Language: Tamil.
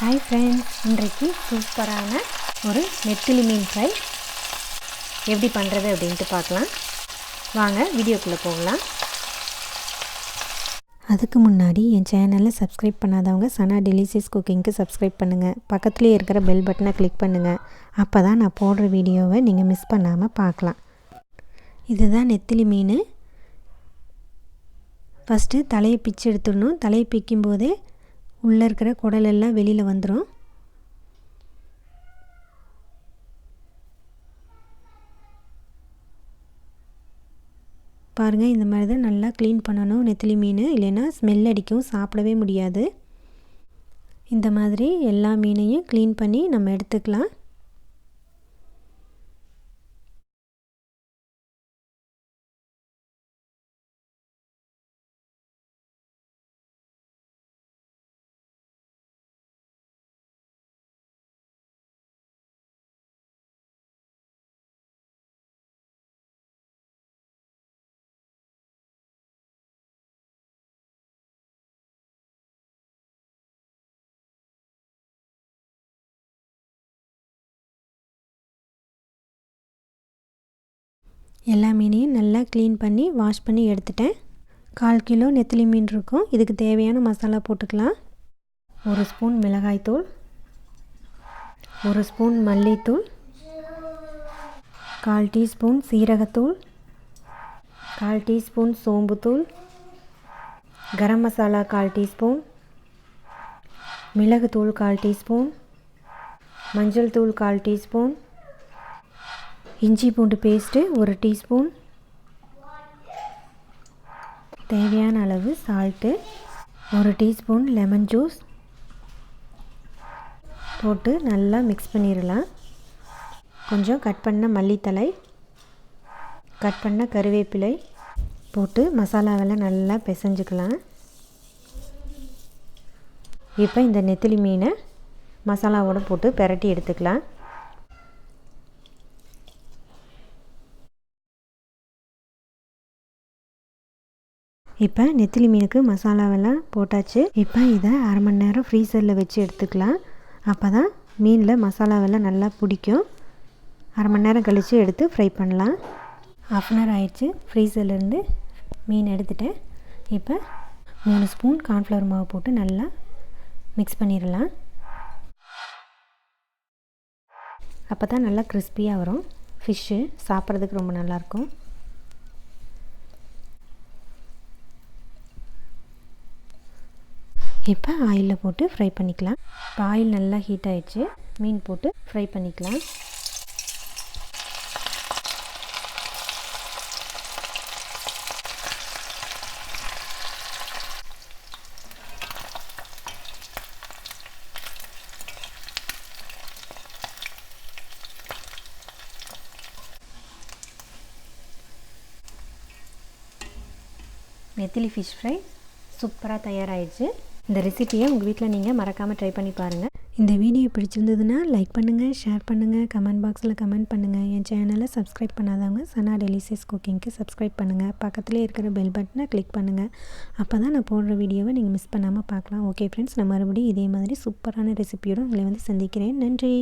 ஹாய் ஃப்ரெண்ட்ஸ், இன்றைக்கு சூப்பரான ஒரு நெத்திலி மீன் ஃப்ரை எப்படி பண்ணுறது அப்படின்ட்டு பார்க்கலாம். வாங்க வீடியோக்குள்ளே போகலாம். அதுக்கு முன்னாடி என் சேனலை சப்ஸ்கிரைப் பண்ணாதவங்க சனா டெலிஷியஸ் குக்கிங்க்கு சப்ஸ்கிரைப் பண்ணுங்கள். பக்கத்துலேயே இருக்கிற பெல் பட்டனை கிளிக் பண்ணுங்கள். அப்போ தான் நான் போடுற வீடியோவை நீங்கள் மிஸ் பண்ணாமல் பார்க்கலாம். இதுதான் நெத்திலி மீன். ஃபஸ்ட்டு தலையை பிச்சு எடுத்துடணும். தலையை பிக்கும்போதே உள்ளே இருக்கிற குடலெல்லாம் வெளியில் வந்துடும். பாருங்கள், இந்த மாதிரி தான் நல்லா க்ளீன் பண்ணணும் நெத்திலி மீன், இல்லைன்னா ஸ்மெல் அடிக்கும், சாப்பிடவே முடியாது. இந்த மாதிரி எல்லா மீனையும் க்ளீன் பண்ணி நம்ம எடுத்துக்கலாம். எல்லா மீனையும் நல்லா க்ளீன் பண்ணி வாஷ் பண்ணி எடுத்துட்டேன். 1/4 கிலோ நெத்திலி மீன் இருக்கும். இதுக்கு தேவையான மசாலா போட்டுக்கலாம். 1 ஸ்பூன் மிளகாய்த்தூள், 1 ஸ்பூன் மல்லித்தூள், 1/4 டீஸ்பூன் சீரகத்தூள், 1/4 டீஸ்பூன் சோம்புத்தூள், கரம் மசாலா 1/4 டீஸ்பூன், மிளகுத்தூள் 1/4 டீஸ்பூன், மஞ்சள் தூள் 1/4 டீஸ்பூன், இஞ்சி பூண்டு பேஸ்ட்டு 1 டீஸ்பூன், தேவையான அளவு சால்ட்டு, 1 டீஸ்பூன் லெமன் ஜூஸ் போட்டு நல்லா மிக்ஸ் பண்ணிடலாம். கொஞ்சம் கட் பண்ண மல்லித்தழை, கட் பண்ண கருவேப்பிலை போட்டு மசாலாவெல்லாம் நல்லா பிசைஞ்சுக்கலாம். இப்போ இந்த நெத்திலி மீனை மசாலாவோடு போட்டு பிரட்டி எடுத்துக்கலாம். இப்போ நெத்திலி மீனுக்கு மசாலாவெல்லாம் போட்டாச்சு. இப்போ இதை 1/2 மணி நேரம் ஃப்ரீசரில் வச்சு எடுத்துக்கலாம். அப்போ தான் மீனில் மசாலாவெல்லாம் நல்லா பிடிக்கும். 1/2 மணி நேரம் கழித்து எடுத்து ஃப்ரை பண்ணலாம். 1/2 அன் ஹவர் ஆயிடுச்சு. ஃப்ரீசர்லேருந்து மீன் எடுத்துட்டேன். இப்போ 3 ஸ்பூன் கார்ன்ஃப்ளவர் மாவு போட்டு நல்லா மிக்ஸ் பண்ணிடலாம். அப்போ தான் நல்லா கிறிஸ்பியாக வரும். ஃபிஷ்ஷு சாப்பிட்றதுக்கு ரொம்ப நல்லாயிருக்கும். இப்போ ஆயிலில் போட்டு ஃப்ரை பண்ணிக்கலாம். இப்போ ஆயில் நல்லா ஹீட் ஆகிடுச்சு. மீன் போட்டு ஃப்ரை பண்ணிக்கலாம். நெத்திலி ஃபிஷ் ஃப்ரை சூப்பராக தயாராகிடுச்சு. இந்த ரெசிபியை உங்கள் வீட்டில் நீங்கள் மறக்காமல் ட்ரை பண்ணி பாருங்கள். இந்த வீடியோ பிடிச்சிருந்ததுன்னா லைக் பண்ணுங்கள், ஷேர் பண்ணுங்கள், கமெண்ட் பாக்ஸில் கமெண்ட் பண்ணுங்கள். என் சேனலை சப்ஸ்கிரைப் பண்ணாதவங்க சனா டெலிஷியஸ் குக்கிங்க்கு சப்ஸ்கிரைப் பண்ணுங்கள். பக்கத்துலேயே இருக்கிற பெல் பட்டனை கிளிக் பண்ணுங்கள். அப்போ தான் நான் போடுற வீடியோவை நீங்கள் மிஸ் பண்ணாமல் பார்க்கலாம். ஓகே ஃப்ரெண்ட்ஸ், நான் மறுபடியும் இதே மாதிரி சூப்பரான ரெசிபியோடு உங்களை வந்து சந்திக்கிறேன். நன்றி.